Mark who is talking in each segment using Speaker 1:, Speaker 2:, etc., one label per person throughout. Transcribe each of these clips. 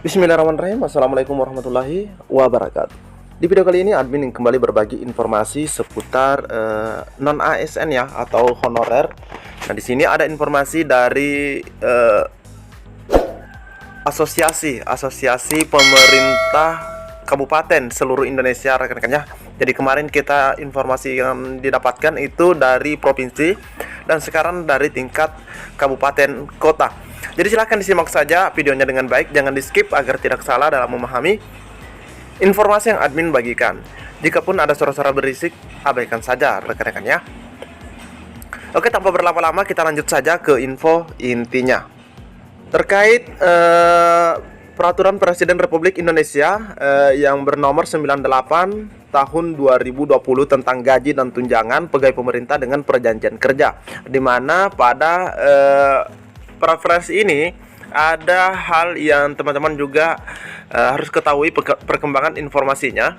Speaker 1: Bismillahirrahmanirrahim. Assalamualaikum warahmatullahi wabarakatuh. Di video kali ini admin kembali berbagi informasi seputar non ASN ya, atau honorer. Nah, di sini ada informasi dari asosiasi pemerintah kabupaten seluruh Indonesia, rekan-rekannya. Jadi kemarin kita informasi yang didapatkan itu dari provinsi dan sekarang dari tingkat kabupaten kota. Jadi silahkan disimak saja videonya dengan baik, jangan di skip agar tidak salah dalam memahami informasi yang admin bagikan. Jikapun ada suara-suara berisik, abaikan saja rekan-rekan ya. Oke, tanpa berlama-lama kita lanjut saja ke info intinya. Terkait Peraturan Presiden Republik Indonesia yang bernomor 98 tahun 2020 tentang gaji dan tunjangan pegawai pemerintah dengan perjanjian kerja, di mana pada Perpres ini ada hal yang teman-teman juga harus ketahui perkembangan informasinya.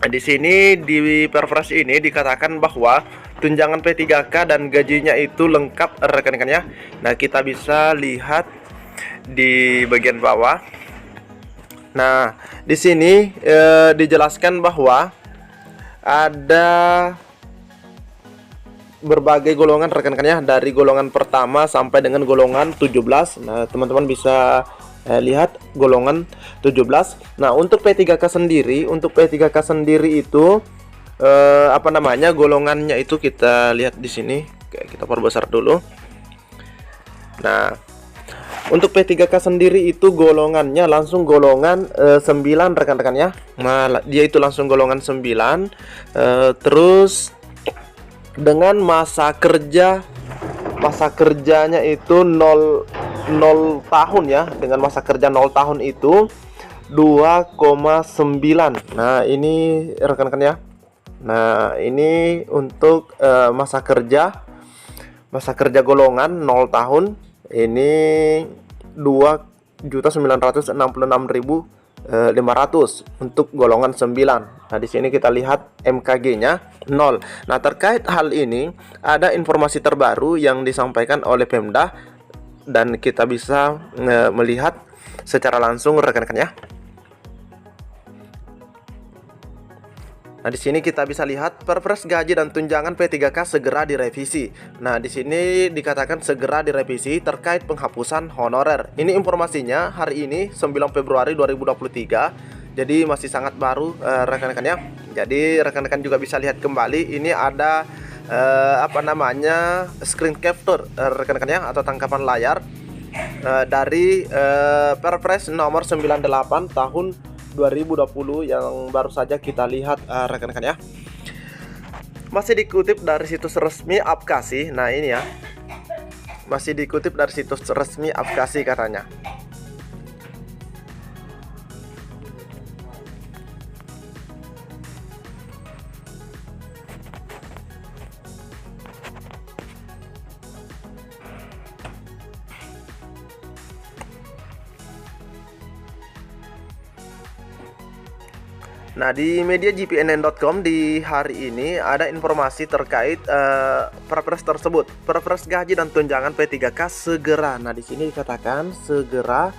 Speaker 1: Di sini di Perpres ini dikatakan bahwa tunjangan P3K dan gajinya itu lengkap rekan-rekan ya. Nah, kita bisa lihat di bagian bawah. Nah, di sini dijelaskan bahwa ada berbagai golongan rekan-rekan ya, dari golongan pertama sampai dengan golongan 17. Nah, teman-teman bisa lihat golongan 17. Nah, untuk P3K sendiri, itu golongannya itu kita lihat di sini. Oke, kita perbesar dulu. Nah, untuk P3K sendiri itu golongannya langsung golongan 9 rekan-rekan ya. Nah, dia itu langsung golongan 9. Terus dengan masa kerjanya itu 0 tahun ya. Dengan masa kerja 0 tahun itu 2,9. Nah, ini rekan-rekan ya. Nah, ini untuk masa kerja golongan 0 tahun ini 2.966.500 untuk golongan 9. Nah, di sini kita lihat MKG-nya 0. Nah, terkait hal ini ada informasi terbaru yang disampaikan oleh Pemda dan kita bisa melihat secara langsung rekan-rekan ya. Nah, di sini kita bisa lihat Perpres gaji dan tunjangan P3K segera direvisi. Nah, di sini dikatakan segera direvisi terkait penghapusan honorer. Ini informasinya hari ini 9 Februari 2023. Jadi masih sangat baru rekan-rekan ya. Jadi rekan-rekan juga bisa lihat kembali, ini ada screen capture rekan-rekan ya, atau tangkapan layar dari Perpres nomor 98 tahun 2020 yang baru saja kita lihat rekan-rekan ya. Masih dikutip dari situs resmi Apkasi. Nah, ini ya, masih dikutip dari situs resmi Apkasi katanya. Nah, di media gpnn.com di hari ini ada informasi terkait Perpres tersebut. Perpres gaji dan tunjangan P3K segera. Nah, di sini dikatakan segera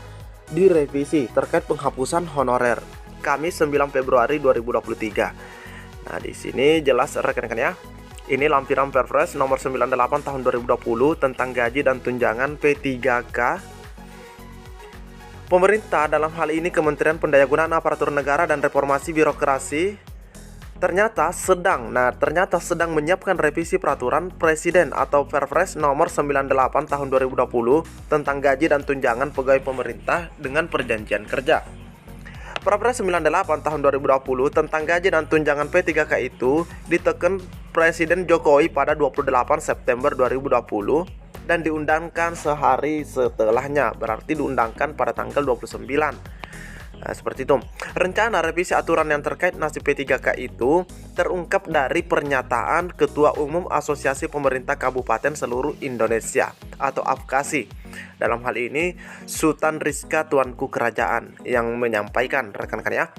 Speaker 1: direvisi terkait penghapusan honorer. Kamis 9 Februari 2023. Nah, di sini jelas rekan-rekan ya. Ini lampiran Perpres nomor 98 tahun 2020 tentang gaji dan tunjangan P3K. Pemerintah, dalam hal ini Kementerian Pendayagunaan Aparatur Negara dan Reformasi Birokrasi, ternyata sedang menyiapkan revisi peraturan Presiden atau Perpres nomor 98 tahun 2020 tentang gaji dan tunjangan pegawai pemerintah dengan perjanjian kerja. Perpres 98 tahun 2020 tentang gaji dan tunjangan P3K itu diteken Presiden Jokowi pada 28 September 2020 dan diundangkan sehari setelahnya, berarti diundangkan pada tanggal 29. Nah, seperti itu. Rencana revisi aturan yang terkait nasib P3K itu terungkap dari pernyataan Ketua Umum Asosiasi Pemerintah Kabupaten Seluruh Indonesia atau APKASI. Dalam hal ini Sultan Rizka Tuanku Kerajaan yang menyampaikan rekan-rekan ya.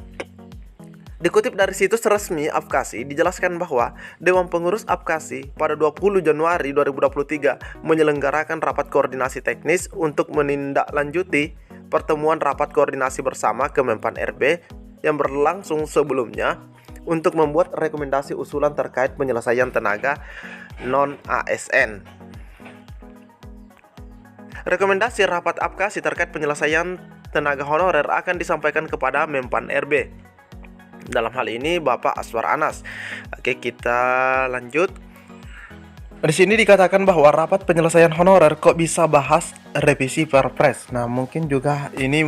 Speaker 1: Dikutip dari situs resmi Apkasi, dijelaskan bahwa Dewan Pengurus Apkasi pada 20 Januari 2023 menyelenggarakan rapat koordinasi teknis untuk menindaklanjuti pertemuan rapat koordinasi bersama Kemenpan RB yang berlangsung sebelumnya untuk membuat rekomendasi usulan terkait penyelesaian tenaga non-ASN. Rekomendasi rapat Apkasi terkait penyelesaian tenaga honorer akan disampaikan kepada Menpan RB. Dalam hal ini Bapak Aswar Anas. Oke, kita lanjut. Di sini dikatakan bahwa rapat penyelesaian honorer kok bisa bahas revisi Perpres. Nah, mungkin juga ini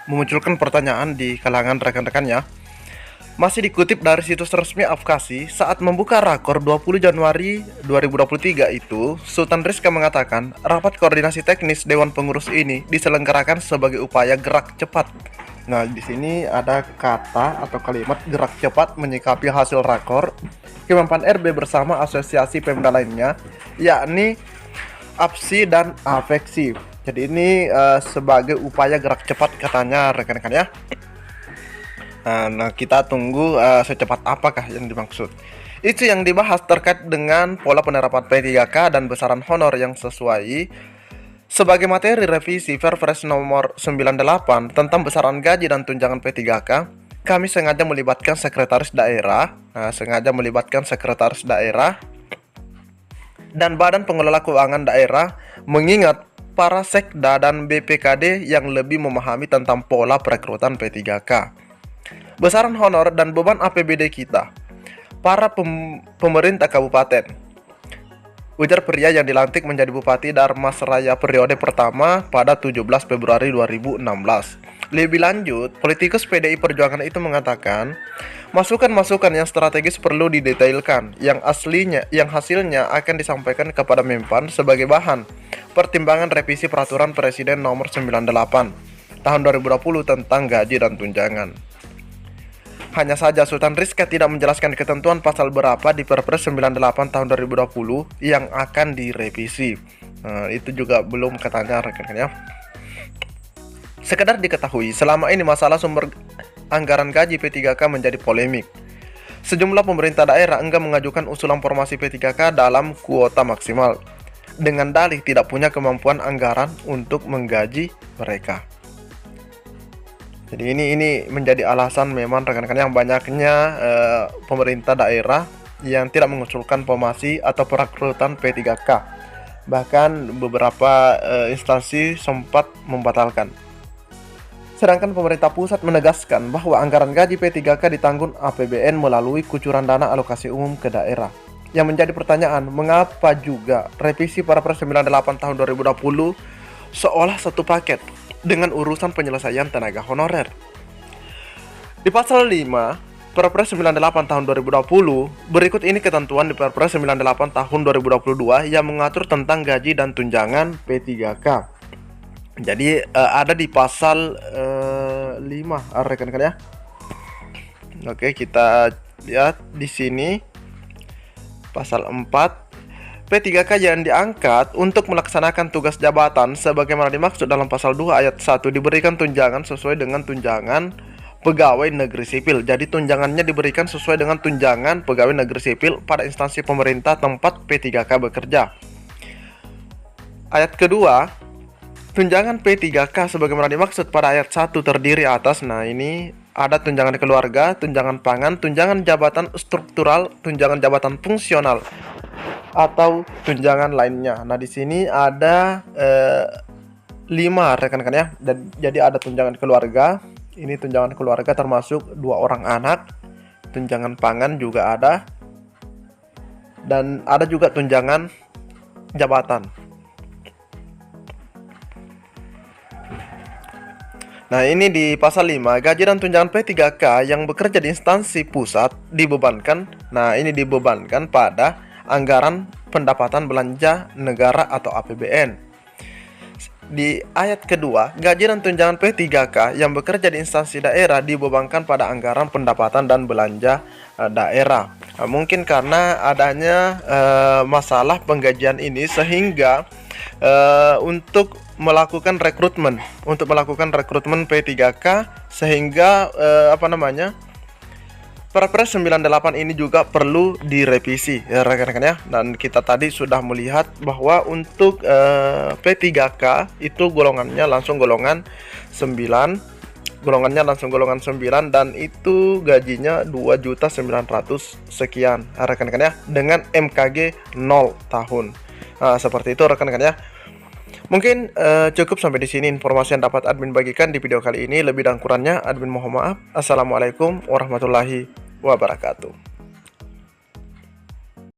Speaker 1: memunculkan pertanyaan di kalangan rekan-rekannya. Masih dikutip dari situs resmi Apkasi, saat membuka rakor 20 Januari 2023 itu, Sultan Rizka mengatakan rapat koordinasi teknis Dewan Pengurus ini diselenggarakan sebagai upaya gerak cepat. Nah, di sini ada kata atau kalimat gerak cepat menyikapi hasil rakor Kemenpan RB bersama asosiasi Pemda lainnya, yakni APSI dan AFEKSI. Jadi ini sebagai upaya gerak cepat katanya rekan-rekan ya. Nah, kita tunggu secepat apakah yang dimaksud. Itu yang dibahas terkait dengan pola penerapan P3K dan besaran honor yang sesuai. Sebagai materi revisi Perpres nomor 98 tentang besaran gaji dan tunjangan P3K, kami sengaja melibatkan sekretaris daerah, dan Badan Pengelola Keuangan Daerah, mengingat para sekda dan BPKD yang lebih memahami tentang pola perekrutan P3K, besaran honor dan beban APBD kita, para pemerintah kabupaten. Ujar pria yang dilantik menjadi Bupati Darmasraya periode pertama pada 17 Februari 2016. Lebih lanjut, politikus PDI Perjuangan itu mengatakan, masukan-masukan yang strategis perlu didetailkan, yang hasilnya akan disampaikan kepada Menpan sebagai bahan pertimbangan revisi Peraturan Presiden Nomor 98 Tahun 2020 tentang gaji dan tunjangan. Hanya saja Sultan Rizka tidak menjelaskan ketentuan pasal berapa di Perpres 98 tahun 2020 yang akan direvisi. Itu juga belum katanya rekan-rekan ya. Sekedar diketahui, selama ini masalah sumber anggaran gaji P3K menjadi polemik. Sejumlah pemerintah daerah enggan mengajukan usulan formasi P3K dalam kuota maksimal, dengan dalih tidak punya kemampuan anggaran untuk menggaji mereka. Jadi ini menjadi alasan memang rekan-rekan yang banyaknya pemerintah daerah yang tidak mengusulkan formasi atau perekrutan P3K. Bahkan beberapa instansi sempat membatalkan. Sedangkan pemerintah pusat menegaskan bahwa anggaran gaji P3K ditanggung APBN melalui kucuran dana alokasi umum ke daerah. Yang menjadi pertanyaan, mengapa juga revisi Perpres 98 tahun 2020 seolah satu paket dengan urusan penyelesaian tenaga honorer. Di pasal 5 Perpres 98 tahun 2020, berikut ini ketentuan di Perpres 98 tahun 2022 yang mengatur tentang gaji dan tunjangan P3K. Jadi ada di pasal 5 rekan-rekan ya. Oke, kita lihat di sini pasal 4. P3K yang diangkat untuk melaksanakan tugas jabatan sebagaimana dimaksud dalam pasal 2 ayat 1 diberikan tunjangan sesuai dengan tunjangan pegawai negeri sipil. Jadi tunjangannya diberikan sesuai dengan tunjangan pegawai negeri sipil pada instansi pemerintah tempat P3K bekerja. Ayat kedua, tunjangan P3K sebagaimana dimaksud pada ayat 1 terdiri atas, nah ini ada tunjangan keluarga, tunjangan pangan, tunjangan jabatan struktural, tunjangan jabatan fungsional, atau tunjangan lainnya. Nah, di sini ada 5 rekan-rekan ya. Dan jadi ada tunjangan keluarga. Ini tunjangan keluarga termasuk 2 orang anak. Tunjangan pangan juga ada. Dan ada juga tunjangan jabatan. Nah, ini di pasal 5, gaji dan tunjangan P3K yang bekerja di instansi pusat dibebankan. Nah, ini dibebankan pada anggaran pendapatan belanja negara atau APBN. Di ayat kedua, gaji dan tunjangan P3K yang bekerja di instansi daerah dibebankan pada anggaran pendapatan dan belanja daerah. Mungkin karena adanya masalah penggajian ini sehingga untuk melakukan rekrutmen P3K sehingga Perpres 98 ini juga perlu direvisi ya rekan-rekan ya. Dan kita tadi sudah melihat bahwa untuk P3K itu golongannya langsung golongan 9, dan itu gajinya 2.900.000 sekian rekan-rekan ya, dengan MKG 0 tahun. Nah, seperti itu rekan-rekan ya. Mungkin cukup sampai di sini informasi yang dapat admin bagikan di video kali ini. Lebih dan kurangnya admin mohon maaf. Assalamualaikum warahmatullahi wabarakatuh.